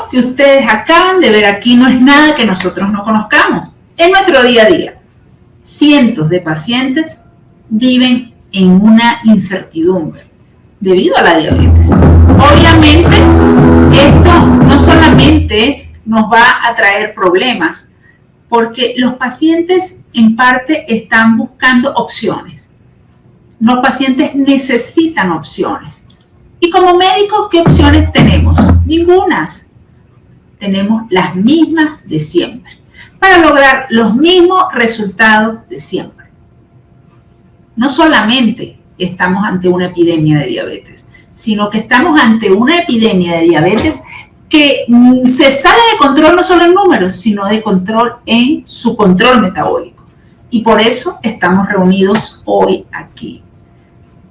que ustedes acaban de ver aquí no es nada que nosotros no conozcamos. En nuestro día a día, cientos de pacientes viven en una incertidumbre debido a la diabetes. Obviamente, esto no solamente nos va a traer problemas, porque los pacientes en parte están buscando opciones. Los pacientes necesitan opciones. Y como médicos, ¿qué opciones tenemos? Ningunas. Tenemos las mismas de siempre, para lograr los mismos resultados de siempre. No solamente estamos ante una epidemia de diabetes, sino que estamos ante una epidemia de diabetes que se sale de control no solo en números, sino de control en su control metabólico. Y por eso estamos reunidos hoy aquí.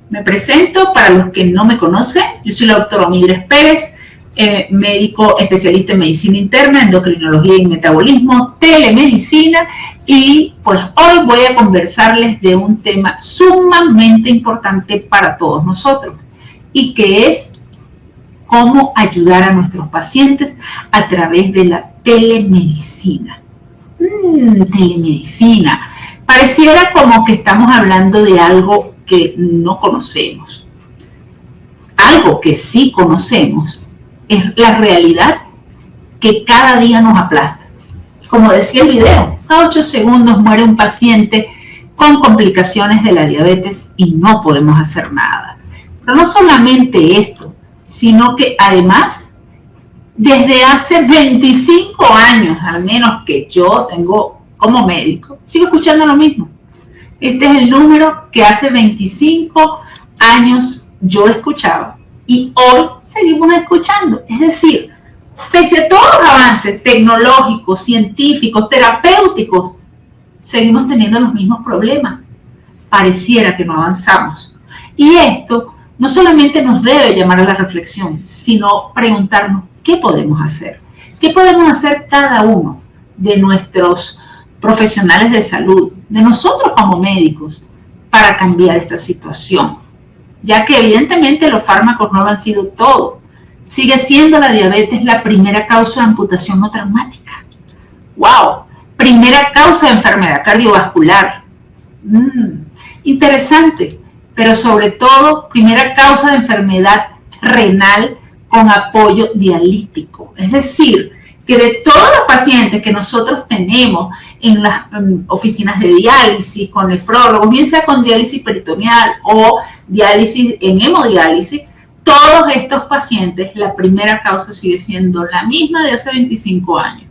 Me presento para los que no me conocen. Yo soy la doctora Omidres Pérez, médico especialista en medicina interna, endocrinología y metabolismo, telemedicina, y pues hoy voy a conversarles de un tema sumamente importante para todos nosotros, y que es cómo ayudar a nuestros pacientes a través de la telemedicina. Telemedicina. Pareciera como que estamos hablando de algo que no conocemos. Algo que sí conocemos es la realidad que cada día nos aplasta. Como decía el video, a 8 segundos muere un paciente con complicaciones de la diabetes y no podemos hacer nada. Pero no solamente esto, sino que además, desde hace 25 años, al menos que yo tengo como médico, sigo escuchando lo mismo. Este es el número que hace 25 años yo escuchaba y hoy seguimos escuchando. Es decir, pese a todos los avances tecnológicos, científicos, terapéuticos, seguimos teniendo los mismos problemas. Pareciera que no avanzamos. Y esto no solamente nos debe llamar a la reflexión, sino preguntarnos qué podemos hacer. ¿Qué podemos hacer cada uno de nuestros profesionales de salud, de nosotros como médicos, para cambiar esta situación? Ya que evidentemente los fármacos no han sido todo. Sigue siendo la diabetes la primera causa de amputación no traumática. ¡Wow! Primera causa de enfermedad cardiovascular. Interesante. Pero sobre todo, primera causa de enfermedad renal con apoyo dialítico. Es decir, que de todos los pacientes que nosotros tenemos en las oficinas de diálisis, con nefrólogos, bien sea con diálisis peritoneal o diálisis en hemodiálisis, todos estos pacientes, la primera causa sigue siendo la misma de hace 25 años.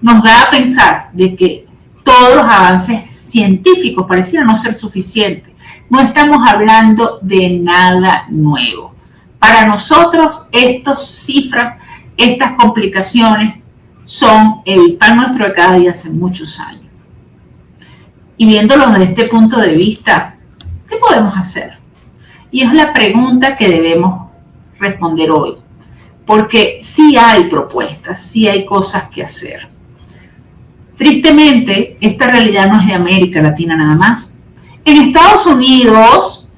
Nos da a pensar de que todos los avances científicos parecieran no ser suficientes. No estamos hablando de nada nuevo. Para nosotros, estas cifras, estas complicaciones son el pan nuestro de cada día hace muchos años. Y viéndolo desde este punto de vista, ¿qué podemos hacer? Y es la pregunta que debemos responder hoy. Porque sí hay propuestas, sí hay cosas que hacer. Tristemente, esta realidad no es de América Latina nada más. En Estados Unidos,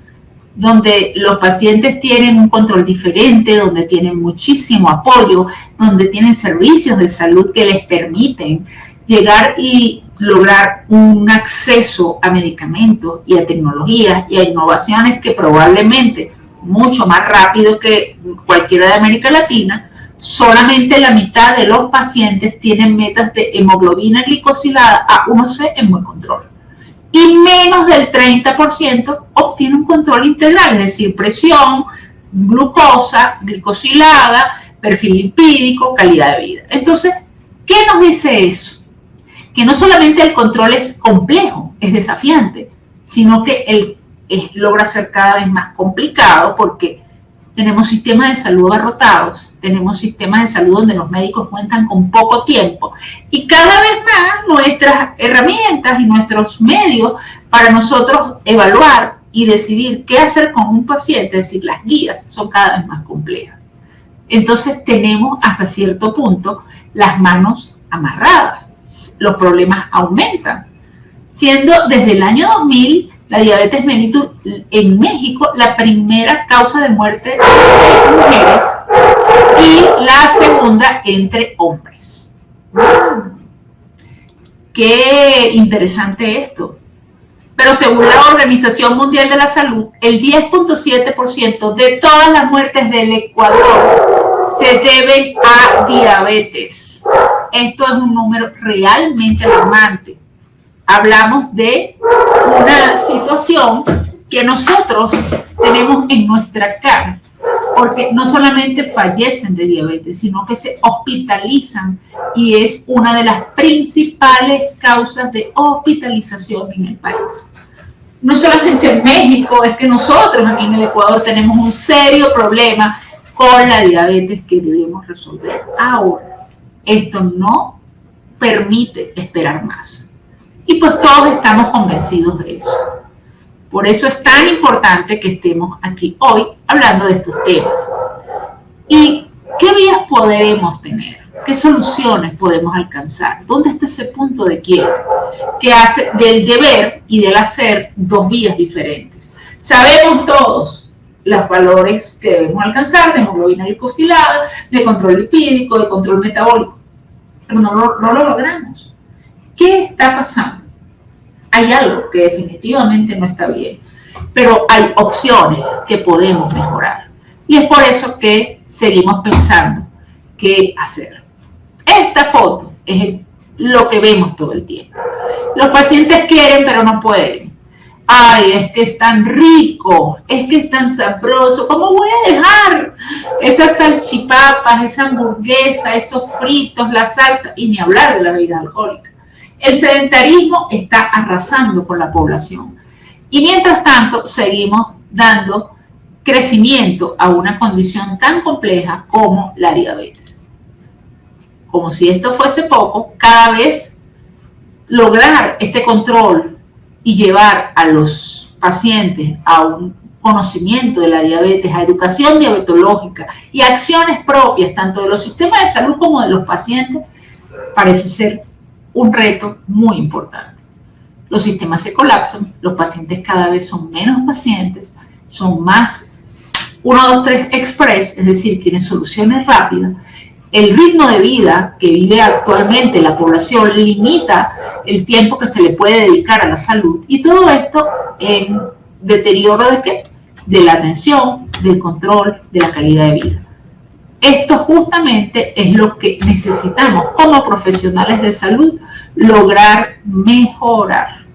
donde los pacientes tienen un control diferente, donde tienen muchísimo apoyo, donde tienen servicios de salud que les permiten llegar y lograr un acceso a medicamentos y a tecnologías y a innovaciones que probablemente mucho más rápido que cualquiera de América Latina, solamente la mitad de los pacientes tienen metas de hemoglobina glicosilada A1C en buen control. Y menos del 30% obtiene un control integral, es decir, presión, glucosa, glicosilada, perfil lipídico, calidad de vida. Entonces, ¿qué nos dice eso? Que no solamente el control es complejo, es desafiante, sino que logra ser cada vez más complicado porque tenemos sistemas de salud abarrotados, tenemos sistemas de salud donde los médicos cuentan con poco tiempo y cada vez más nuestras herramientas y nuestros medios para nosotros evaluar y decidir qué hacer con un paciente, es decir, las guías son cada vez más complejas. Entonces tenemos hasta cierto punto las manos amarradas, los problemas aumentan, siendo desde el año 2000 la diabetes mellitus en México la primera causa de muerte de mujeres y la segunda entre hombres. Qué interesante esto. Pero según la Organización Mundial de la Salud, el 10.7% de todas las muertes del Ecuador se deben a diabetes. Esto es un número realmente alarmante. Hablamos de una situación que nosotros tenemos en nuestra cara, porque no solamente fallecen de diabetes, sino que se hospitalizan y es una de las principales causas de hospitalización en el país. No solamente en México, es que nosotros aquí en el Ecuador tenemos un serio problema con la diabetes que debemos resolver ahora. Esto no permite esperar más. Y pues todos estamos convencidos de eso. Por eso es tan importante que estemos aquí hoy hablando de estos temas. ¿Y qué vías podremos tener? ¿Qué soluciones podemos alcanzar? ¿Dónde está ese punto de quiebre que hace del deber y del hacer dos vías diferentes? Sabemos todos los valores que debemos alcanzar de hemoglobina glicosilada, de control lipídico, de control metabólico, pero no lo logramos. ¿Qué está pasando? Hay algo que definitivamente no está bien, pero hay opciones que podemos mejorar. Y es por eso que seguimos pensando qué hacer. Esta foto es lo que vemos todo el tiempo. Los pacientes quieren, pero no pueden. Ay, es que es tan rico, es que es tan sabroso. ¿Cómo voy a dejar esas salchipapas, esa hamburguesa, esos fritos, la salsa? Y ni hablar de la bebida alcohólica. El sedentarismo está arrasando con la población. Y mientras tanto, seguimos dando crecimiento a una condición tan compleja como la diabetes. Como si esto fuese poco, cada vez lograr este control y llevar a los pacientes a un conocimiento de la diabetes, a educación diabetológica y acciones propias, tanto de los sistemas de salud como de los pacientes, parece ser un reto muy importante. Los sistemas se colapsan, los pacientes cada vez son menos pacientes, son más 1, 2, 3 express, es decir, quieren soluciones rápidas. El ritmo de vida que vive actualmente la población limita el tiempo que se le puede dedicar a la salud y todo esto en deterioro de ¿qué? De la atención, del control, de la calidad de vida. Esto justamente es lo que necesitamos como profesionales de salud lograr mejorar.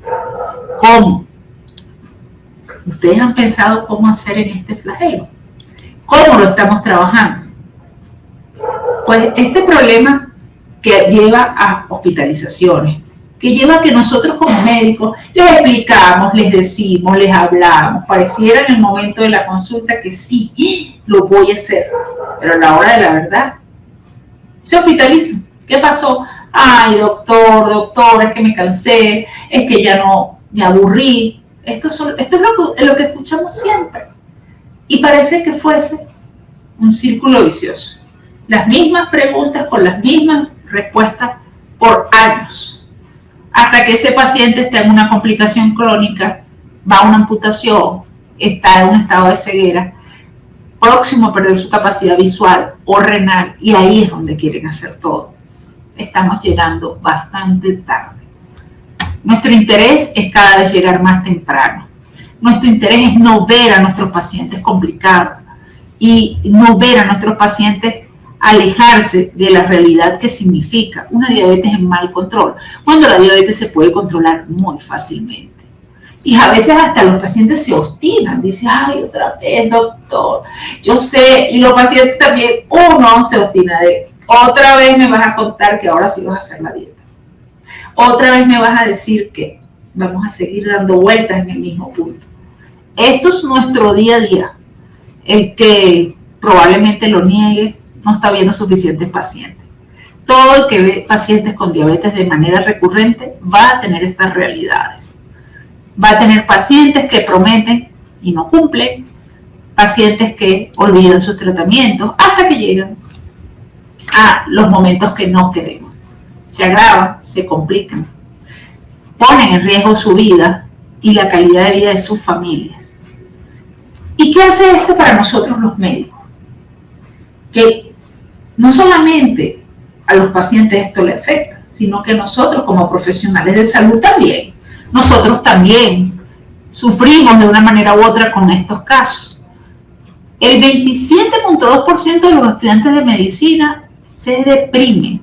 ¿Cómo? ¿Ustedes han pensado cómo hacer en este flagelo? ¿Cómo lo estamos trabajando? Pues este problema que lleva a hospitalizaciones, que lleva a que nosotros como médicos les explicamos, les decimos, les hablamos, pareciera en el momento de la consulta que sí, lo voy a hacer, pero a la hora de la verdad se hospitalizan. ¿Qué pasó? Ay, doctor, es que me cansé, es que ya no me aburrí. Esto es lo que escuchamos siempre. Y parece que fuese un círculo vicioso. Las mismas preguntas con las mismas respuestas por años. Hasta que ese paciente está en una complicación crónica, va a una amputación, está en un estado de ceguera, próximo a perder su capacidad visual o renal, y ahí es donde quieren hacer todo. Estamos llegando bastante tarde. Nuestro interés es cada vez llegar más temprano. Nuestro interés es no ver a nuestros pacientes complicados y no ver a nuestros pacientes alejarse de la realidad que significa una diabetes en mal control, cuando la diabetes se puede controlar muy fácilmente. Y a veces hasta los pacientes se obstinan, dicen, ay, otra vez, doctor, yo sé, y los pacientes también, uno se obstina de, otra vez me vas a contar que ahora sí vas a hacer la dieta. Otra vez me vas a decir que vamos a seguir dando vueltas en el mismo punto. Esto es nuestro día a día. El que probablemente lo niegue no está viendo suficientes pacientes. Todo el que ve pacientes con diabetes de manera recurrente va a tener estas realidades. Va a tener pacientes que prometen y no cumplen, pacientes que olvidan sus tratamientos hasta que llegan a los momentos que no queremos. Se agravan, se complican, ponen en riesgo su vida y la calidad de vida de sus familias. ¿Y qué hace esto para nosotros los médicos? que no solamente a los pacientes esto le afecta, sino que nosotros como profesionales de salud también, nosotros también sufrimos de una manera u otra con estos casos. El 27.2% de los estudiantes de medicina se deprimen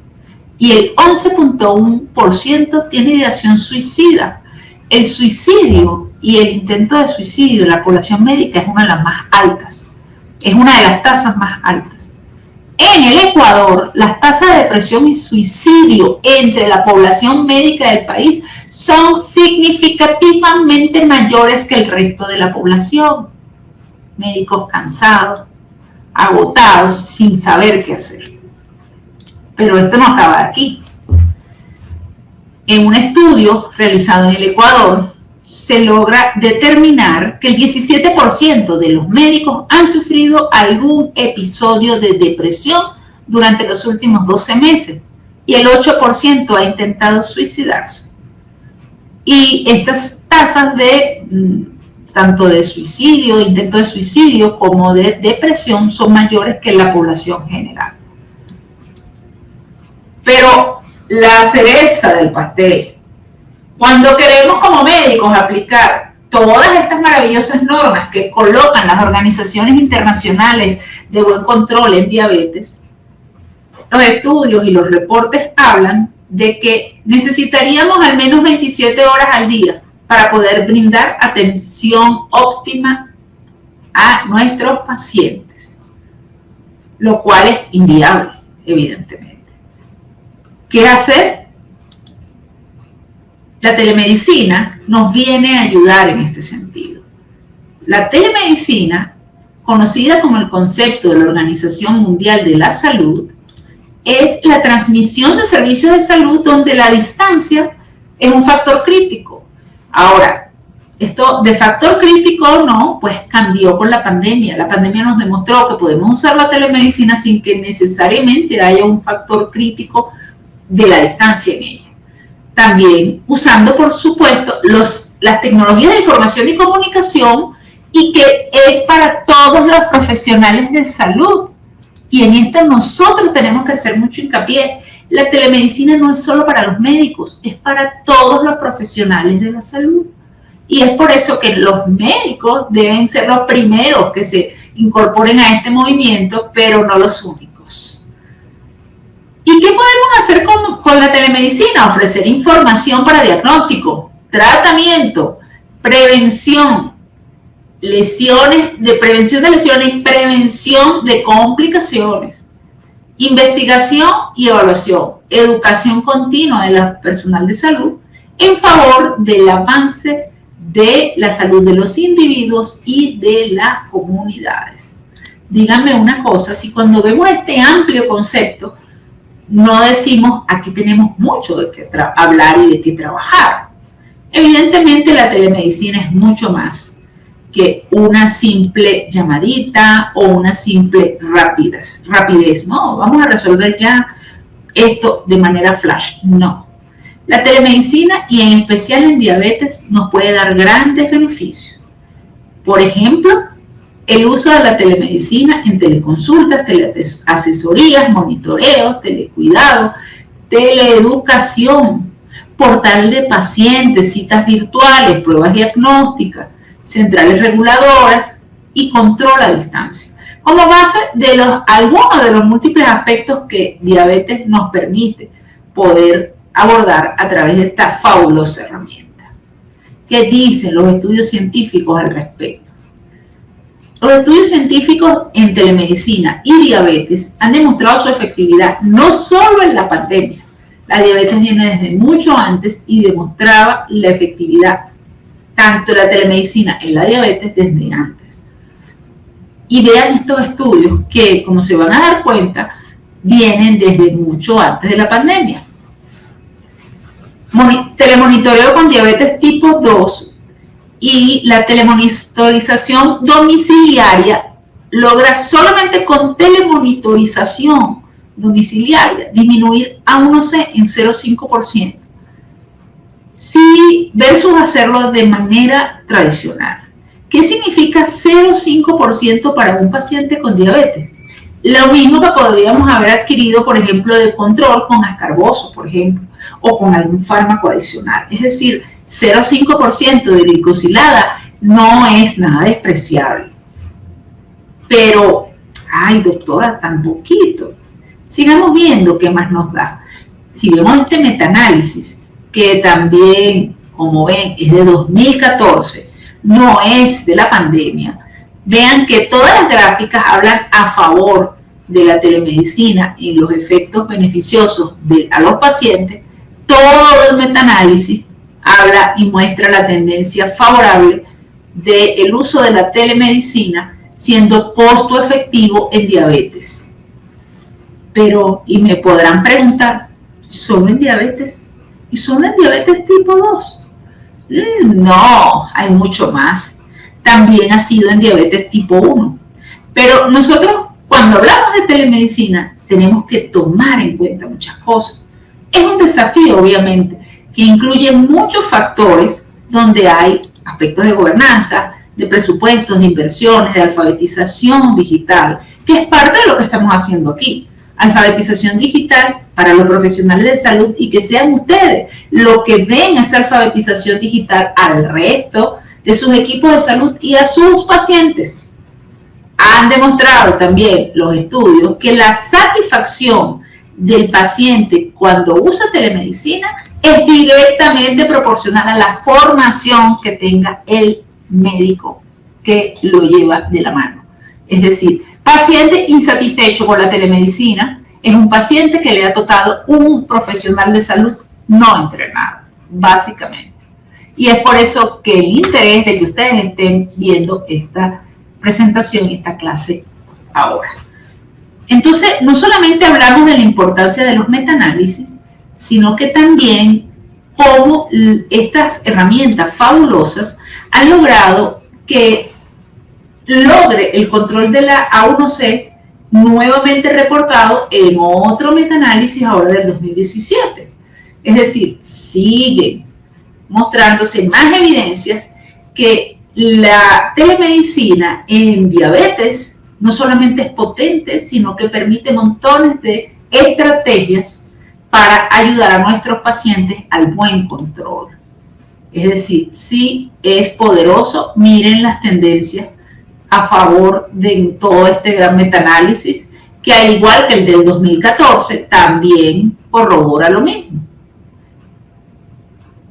y el 11.1% tiene ideación suicida. El suicidio y el intento de suicidio en la población médica es una de las más altas, es una de las tasas más altas. En el Ecuador, las tasas de depresión y suicidio entre la población médica del país son significativamente mayores que el resto de la población. Médicos cansados, agotados, sin saber qué hacer. Pero esto no acaba aquí. En un estudio realizado en el Ecuador, se logra determinar que el 17% de los médicos han sufrido algún episodio de depresión durante los últimos 12 meses y el 8% ha intentado suicidarse. Y estas tasas de tanto de suicidio, intento de suicidio, como de depresión son mayores que en la población general. Pero la cereza del pastel, cuando queremos como médicos aplicar todas estas maravillosas normas que colocan las organizaciones internacionales de buen control en diabetes, los estudios y los reportes hablan de que necesitaríamos al menos 27 horas al día para poder brindar atención óptima a nuestros pacientes, lo cual es inviable, evidentemente. ¿Qué hacer? La telemedicina nos viene a ayudar en este sentido. La telemedicina, conocida como el concepto de la Organización Mundial de la Salud, es la transmisión de servicios de salud donde la distancia es un factor crítico. Ahora, esto de factor crítico no, pues cambió con la pandemia. La pandemia nos demostró que podemos usar la telemedicina sin que necesariamente haya un factor crítico de la distancia en ella. También usando, por supuesto, las tecnologías de información y comunicación y que es para todos los profesionales de salud. Y en esto nosotros tenemos que hacer mucho hincapié. La telemedicina no es solo para los médicos, es para todos los profesionales de la salud. Y es por eso que los médicos deben ser los primeros que se incorporen a este movimiento, pero no los únicos. ¿Y qué podemos hacer con la telemedicina? Ofrecer información para diagnóstico, tratamiento, prevención, prevención de lesiones, prevención de complicaciones, investigación y evaluación, educación continua del personal de salud en favor del avance de la salud de los individuos y de las comunidades. Díganme una cosa, si cuando vemos este amplio concepto, no decimos aquí tenemos mucho de qué hablar y de qué trabajar. Evidentemente la telemedicina es mucho más que una simple llamadita o una simple rapidez. No, vamos a resolver ya esto de manera flash. No. La telemedicina y en especial en diabetes nos puede dar grandes beneficios. Por ejemplo, el uso de la telemedicina en teleconsultas, teleasesorías, monitoreos, telecuidado, teleeducación, portal de pacientes, citas virtuales, pruebas diagnósticas, centrales reguladoras y control a distancia, como base de algunos de los múltiples aspectos que diabetes nos permite poder abordar a través de esta fabulosa herramienta. ¿Qué dicen los estudios científicos al respecto? Los estudios científicos en telemedicina y diabetes han demostrado su efectividad no solo en la pandemia. La diabetes viene desde mucho antes y demostraba la efectividad tanto la telemedicina en la diabetes desde antes. Y vean estos estudios que, como se van a dar cuenta, vienen desde mucho antes de la pandemia. Telemonitoreo con diabetes tipo 2 y la telemonitorización domiciliaria logra solamente con telemonitorización domiciliaria disminuir A1C en 0,5%. Sí, versus hacerlo de manera tradicional. ¿Qué significa 0,5% para un paciente con diabetes? Lo mismo que podríamos haber adquirido, por ejemplo, de control con ascarboso, por ejemplo, o con algún fármaco adicional. Es decir, 0,5% de glicosilada no es nada despreciable. Pero, ay, doctora, tan poquito. Sigamos viendo qué más nos da. Si vemos este metaanálisis, que también, como ven, es de 2014, no es de la pandemia, vean que todas las gráficas hablan a favor de la telemedicina y los efectos beneficiosos a los pacientes. Todo el metaanálisis habla y muestra la tendencia favorable del uso de la telemedicina siendo costo efectivo en diabetes. Pero, y me podrán preguntar, ¿solo en diabetes? ¿Y solo en diabetes tipo 2? No, hay mucho más. También ha sido en diabetes tipo 1. Pero nosotros, cuando hablamos de telemedicina, tenemos que tomar en cuenta muchas cosas. Es un desafío, obviamente, que incluye muchos factores donde hay aspectos de gobernanza, de presupuestos, de inversiones, de alfabetización digital, que es parte de lo que estamos haciendo aquí. Alfabetización digital para los profesionales de salud y que sean ustedes los que den esa alfabetización digital al resto de sus equipos de salud y a sus pacientes. Han demostrado también los estudios que la satisfacción del paciente cuando usa telemedicina es directamente proporcional a la formación que tenga el médico que lo lleva de la mano. Es decir, paciente insatisfecho con la telemedicina es un paciente que le ha tocado un profesional de salud no entrenado, básicamente. Y es por eso que el interés de que ustedes estén viendo esta presentación, esta clase ahora. Entonces, no solamente hablamos de la importancia de los metaanálisis, sino que también cómo estas herramientas fabulosas han logrado que logre el control de la A1C nuevamente reportado en otro metaanálisis ahora del 2017. Es decir, siguen mostrándose más evidencias que la telemedicina en diabetes no solamente es potente, sino que permite montones de estrategias para ayudar a nuestros pacientes al buen control. Es decir, sí es poderoso. Miren las tendencias a favor de todo este gran metaanálisis, que al igual que el del 2014, también corrobora lo mismo.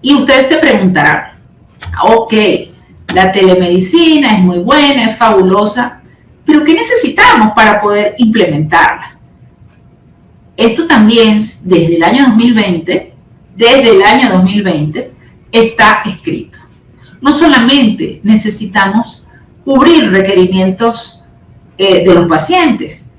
Y ustedes se preguntarán, ok, la telemedicina es muy buena, es fabulosa, pero ¿qué necesitamos para poder implementarla? Esto también desde el año 2020, está escrito. No solamente necesitamos cubrir requerimientos de los pacientes,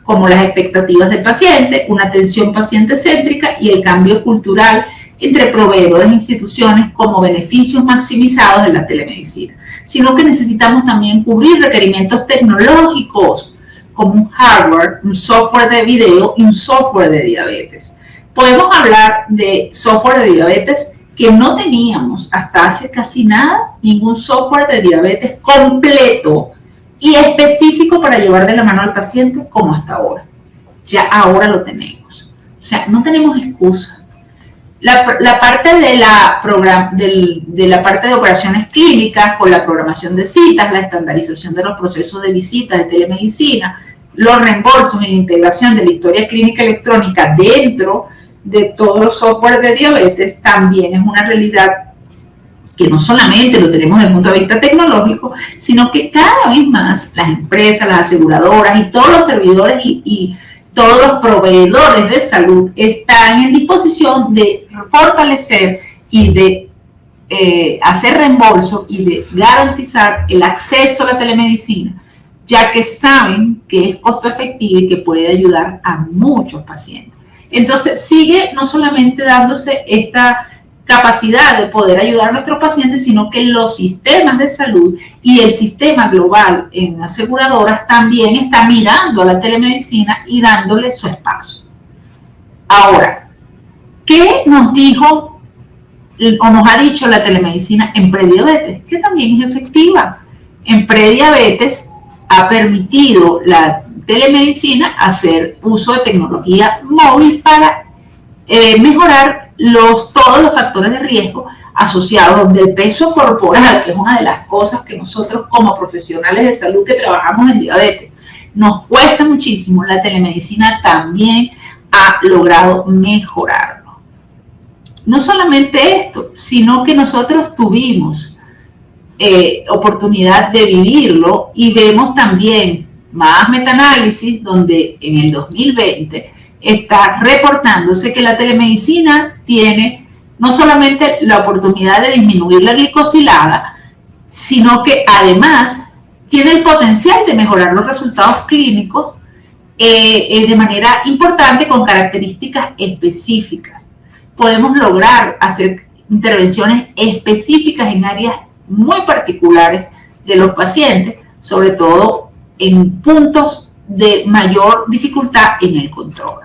como las expectativas del paciente, una atención paciente céntrica y el cambio cultural entre proveedores e instituciones como beneficios maximizados en la telemedicina, sino que necesitamos también cubrir requerimientos tecnológicos como un hardware, un software de video y un software de diabetes. Podemos hablar de software de diabetes que no teníamos hasta hace casi nada, ningún software de diabetes completo y específico para llevar de la mano al paciente como hasta ahora. Ya ahora lo tenemos. O sea, no tenemos excusa. La parte de la parte de operaciones clínicas, con la programación de citas, la estandarización de los procesos de visitas de telemedicina, los reembolsos y la integración de la historia clínica electrónica dentro de todos los software de diabetes, también es una realidad que no solamente lo tenemos desde el punto de vista tecnológico, sino que cada vez más las empresas, las aseguradoras y todos los servidores y todos los proveedores de salud están en disposición de fortalecer y de hacer reembolso y de garantizar el acceso a la telemedicina, ya que saben que es costo efectivo y que puede ayudar a muchos pacientes. Entonces, sigue no solamente dándose esta capacidad de poder ayudar a nuestros pacientes, sino que los sistemas de salud y el sistema global en aseguradoras también está mirando a la telemedicina y dándole su espacio. Ahora, ¿qué nos dijo o nos ha dicho la telemedicina en prediabetes? Que también es efectiva. En prediabetes ha permitido la telemedicina, hacer uso de tecnología móvil para mejorar todos los factores de riesgo asociados del peso corporal, que es una de las cosas que nosotros como profesionales de salud que trabajamos en diabetes nos cuesta muchísimo. La telemedicina también ha logrado mejorarlo. No solamente esto, sino que nosotros tuvimos oportunidad de vivirlo y vemos también más metaanálisis donde en el 2020 está reportándose que la telemedicina tiene no solamente la oportunidad de disminuir la glicosilada, sino que además tiene el potencial de mejorar los resultados clínicos de manera importante con características específicas. Podemos lograr hacer intervenciones específicas en áreas muy particulares de los pacientes, sobre todo en puntos de mayor dificultad en el control.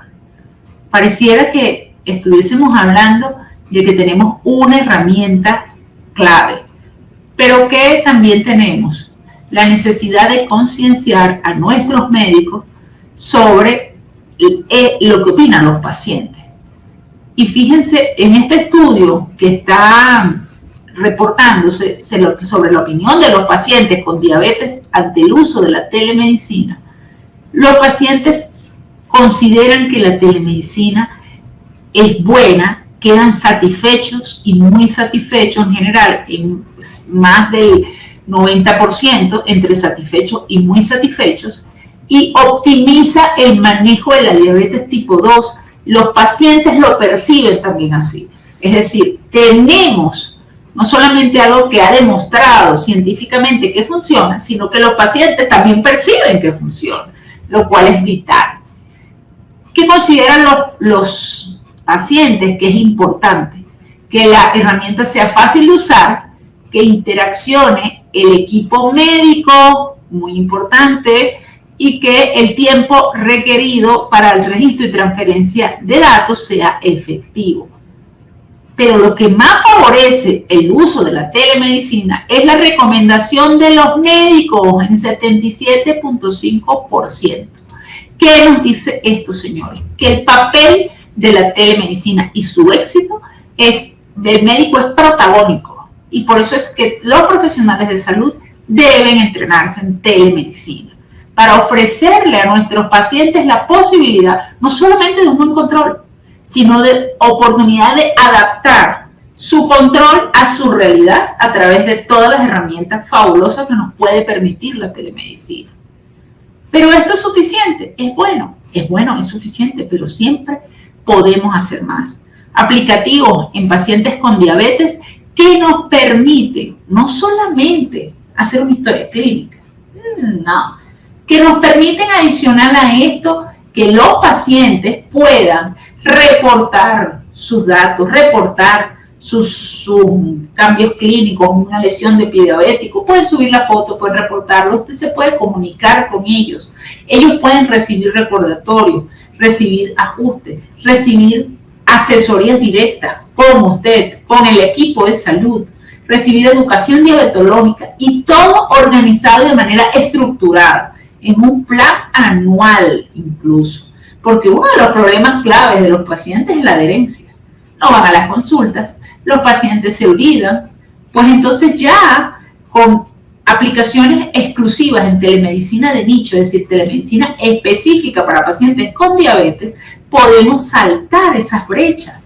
Pareciera que estuviésemos hablando de que tenemos una herramienta clave, pero que también tenemos la necesidad de concienciar a nuestros médicos sobre lo que opinan los pacientes. Y fíjense, en este estudio que está reportándose sobre la opinión de los pacientes con diabetes ante el uso de la telemedicina, los pacientes consideran que la telemedicina es buena, quedan satisfechos y muy satisfechos en general, en más del 90% entre satisfechos y muy satisfechos, y optimiza el manejo de la diabetes tipo 2. Los pacientes lo perciben también así. Es decir, tenemos no solamente algo que ha demostrado científicamente que funciona, sino que los pacientes también perciben que funciona, lo cual es vital. ¿Qué consideran los pacientes que es importante? Que la herramienta sea fácil de usar, que interaccione el equipo médico, muy importante, y que el tiempo requerido para el registro y transferencia de datos sea efectivo. Pero lo que más favorece el uso de la telemedicina es la recomendación de los médicos en 77.5%. ¿Qué nos dice esto, señores? Que el papel de la telemedicina y su éxito del médico es protagónico. Y por eso es que los profesionales de salud deben entrenarse en telemedicina para ofrecerle a nuestros pacientes la posibilidad no solamente de un buen control, sino de oportunidad de adaptar su control a su realidad a través de todas las herramientas fabulosas que nos puede permitir la telemedicina. Pero esto es suficiente, es bueno, es suficiente, pero siempre podemos hacer más. Aplicativos en pacientes con diabetes que nos permiten no solamente hacer una historia clínica, no, que nos permiten adicional a esto que los pacientes puedan reportar sus datos, reportar sus cambios clínicos, una lesión de pie diabético, pueden subir la foto, pueden reportarlo, usted se puede comunicar con ellos, ellos pueden recibir recordatorios, recibir ajustes, recibir asesorías directas con usted, con el equipo de salud, recibir educación diabetológica y todo organizado de manera estructurada, en un plan anual incluso. Porque uno de los problemas claves de los pacientes es la adherencia. No van a las consultas, los pacientes se olvidan, pues entonces ya con aplicaciones exclusivas en telemedicina de nicho, es decir, telemedicina específica para pacientes con diabetes, podemos saltar esas brechas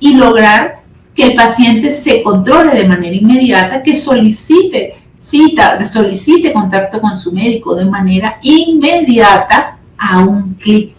y lograr que el paciente se controle de manera inmediata, que solicite contacto con su médico de manera inmediata a un clic.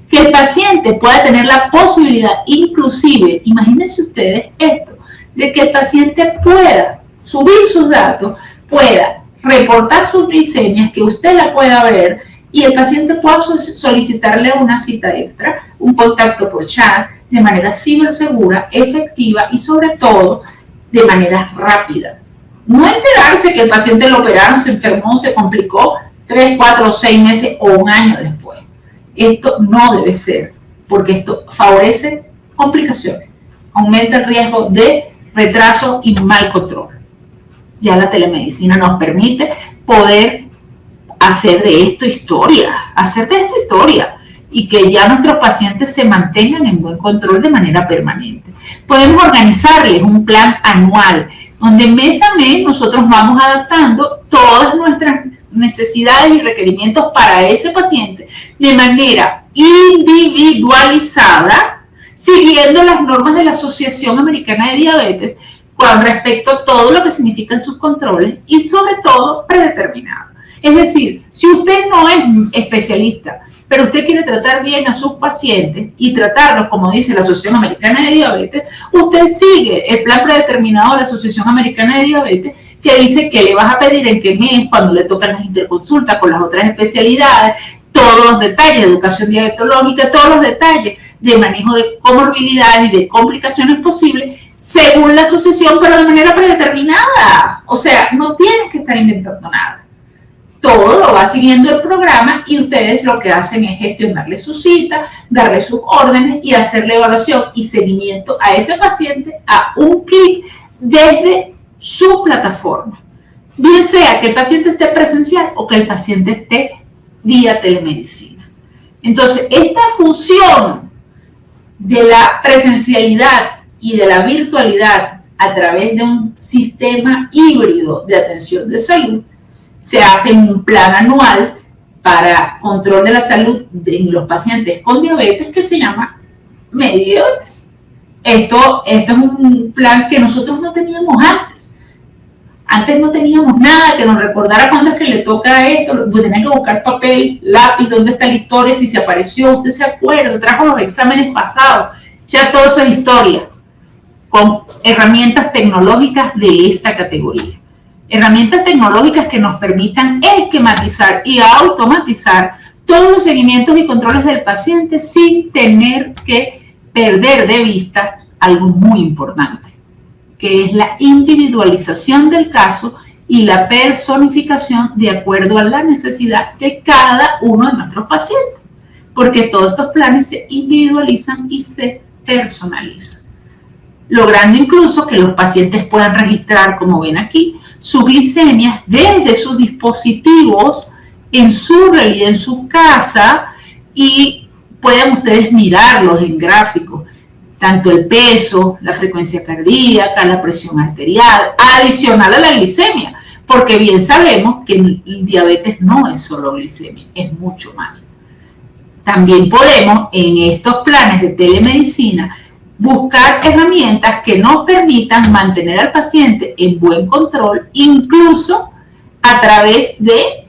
Que el paciente pueda tener la posibilidad, inclusive, imagínense ustedes esto, de que el paciente pueda subir sus datos, pueda reportar sus glicemias, que usted la pueda ver y el paciente pueda solicitarle una cita extra, un contacto por chat, de manera cibersegura, efectiva y sobre todo de manera rápida. No enterarse que el paciente lo operaron, se enfermó, se complicó 3, 4, 6 meses o un año después. Esto no debe ser, porque esto favorece complicaciones, aumenta el riesgo de retraso y mal control. Ya la telemedicina nos permite poder hacer de esto historia, y que ya nuestros pacientes se mantengan en buen control de manera permanente. Podemos organizarles un plan anual, donde mes a mes nosotros vamos adaptando todas nuestras necesidades y requerimientos para ese paciente de manera individualizada, siguiendo las normas de la Asociación Americana de Diabetes con respecto a todo lo que significan sus controles y sobre todo predeterminado. Es decir, si usted no es especialista, pero usted quiere tratar bien a sus pacientes y tratarlos, como dice la Asociación Americana de Diabetes, usted sigue el plan predeterminado de la Asociación Americana de Diabetes, que dice que le vas a pedir en qué mes, cuando le tocan las interconsultas con las otras especialidades, todos los detalles de educación diabetológica, todos los detalles de manejo de comorbilidades y de complicaciones posibles, según la asociación, pero de manera predeterminada. O sea, no tienes que estar inventando nada. Todo lo va siguiendo el programa y ustedes lo que hacen es gestionarle su cita, darle sus órdenes y hacerle evaluación y seguimiento a ese paciente a un clic desde su plataforma. Bien sea que el paciente esté presencial o que el paciente esté vía telemedicina. Entonces, esta función de la presencialidad y de la virtualidad a través de un sistema híbrido de atención de salud se hace un plan anual para control de la salud de los pacientes con diabetes que se llama Medidiabetes. Esto es un plan que nosotros no teníamos antes. Antes no teníamos nada que nos recordara cuándo es que le toca esto. Tenía que buscar papel, lápiz, dónde está la historia, si se apareció, usted se acuerda, trajo los exámenes pasados. Ya todo eso es historia, con herramientas tecnológicas de esta categoría. Herramientas tecnológicas que nos permitan esquematizar y automatizar todos los seguimientos y controles del paciente sin tener que perder de vista algo muy importante, que es la individualización del caso y la personificación de acuerdo a la necesidad de cada uno de nuestros pacientes, porque todos estos planes se individualizan y se personalizan, logrando incluso que los pacientes puedan registrar, como ven aquí, sus glicemias desde sus dispositivos, en su realidad, en su casa, y puedan ustedes mirarlos en gráficos, tanto el peso, la frecuencia cardíaca, la presión arterial, adicional a la glicemia, porque bien sabemos que el diabetes no es solo glicemia, es mucho más. También podemos, en estos planes de telemedicina, buscar herramientas que nos permitan mantener al paciente en buen control, incluso a través de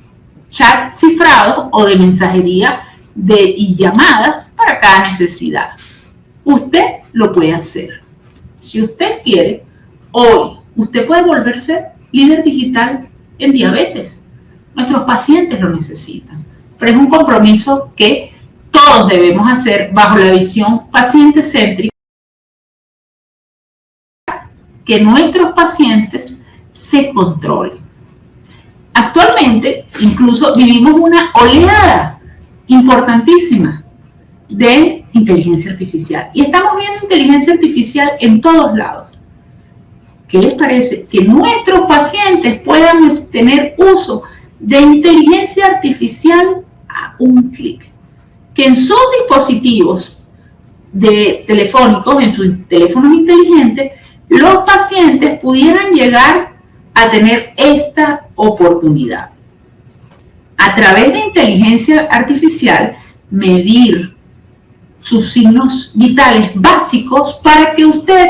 chats cifrados o de mensajería y llamadas para cada necesidad. Usted lo puede hacer. Si usted quiere, hoy usted puede volverse líder digital en diabetes. Nuestros pacientes lo necesitan, pero es un compromiso que todos debemos hacer bajo la visión paciente céntrica, que nuestros pacientes se controlen. Actualmente, incluso vivimos una oleada importantísima de inteligencia artificial. Y estamos viendo inteligencia artificial en todos lados. ¿Qué les parece? Que nuestros pacientes puedan tener uso de inteligencia artificial a un clic. Que en sus dispositivos telefónicos, en sus teléfonos inteligentes, los pacientes pudieran llegar a tener esta oportunidad. A través de inteligencia artificial, medir sus signos vitales básicos para que usted,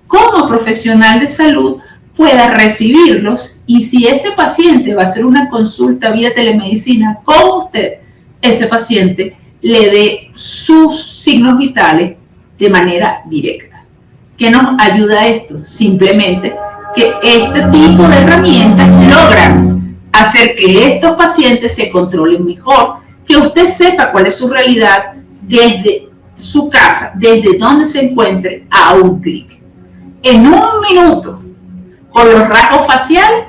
como profesional de salud, pueda recibirlos, y si ese paciente va a hacer una consulta vía telemedicina con usted, ese paciente le dé sus signos vitales de manera directa. ¿Qué nos ayuda esto? Simplemente que este tipo de herramientas logran hacer que estos pacientes se controlen mejor, que usted sepa cuál es su realidad desde su casa, desde donde se encuentre, a un clic. En un minuto, con los rasgos faciales,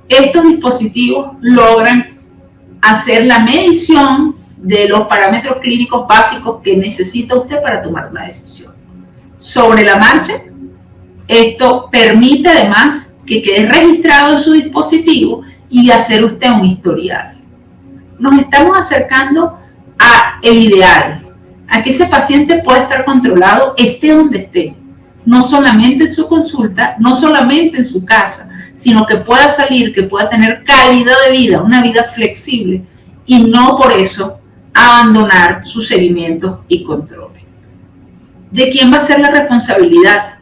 estos dispositivos logran hacer la medición de los parámetros clínicos básicos que necesita usted para tomar una decisión. Sobre la marcha, esto permite además que quede registrado en su dispositivo y hacer usted un historial. nos estamos acercando a el ideal, a que ese paciente pueda estar controlado, esté donde esté, no solamente en su consulta, no solamente en su casa, sino que pueda salir, que pueda tener calidad de vida, una vida flexible, y no por eso abandonar sus seguimientos y controles. ¿De quién va a ser la responsabilidad?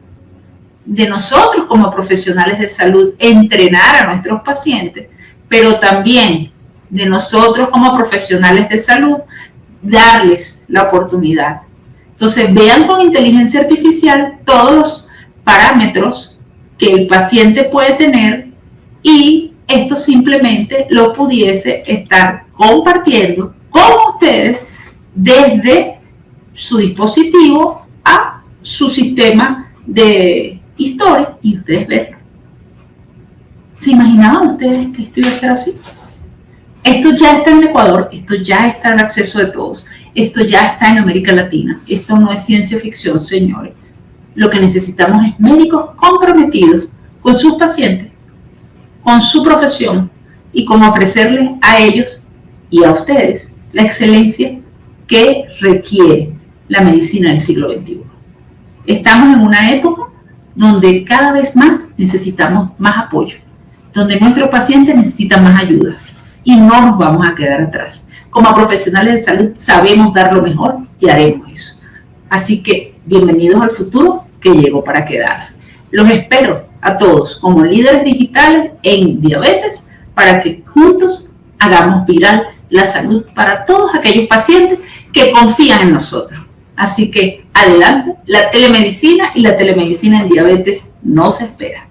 De nosotros como profesionales de salud, entrenar a nuestros pacientes, pero también de nosotros como profesionales de salud, darles la oportunidad. Entonces vean con inteligencia artificial todos los parámetros que el paciente puede tener y esto simplemente lo pudiese estar compartiendo con ustedes desde su dispositivo a su sistema de historia y ustedes verlo. ¿Se imaginaban ustedes que esto iba a ser así? Esto ya está en Ecuador, esto ya está al acceso de todos, esto ya está en América Latina, esto no es ciencia ficción, señores. Lo que necesitamos es médicos comprometidos con sus pacientes, con su profesión y con ofrecerles a ellos y a ustedes la excelencia que requiere la medicina del siglo XXI. Estamos en una época donde cada vez más necesitamos más apoyo, donde nuestros pacientes necesitan más ayuda y no nos vamos a quedar atrás. Como profesionales de salud sabemos dar lo mejor y haremos eso. Así que bienvenidos al futuro que llegó para quedarse. Los espero a todos como líderes digitales en diabetes para que juntos hagamos viral la salud para todos aquellos pacientes que confían en nosotros. Así que adelante, la telemedicina y la telemedicina en diabetes no se espera.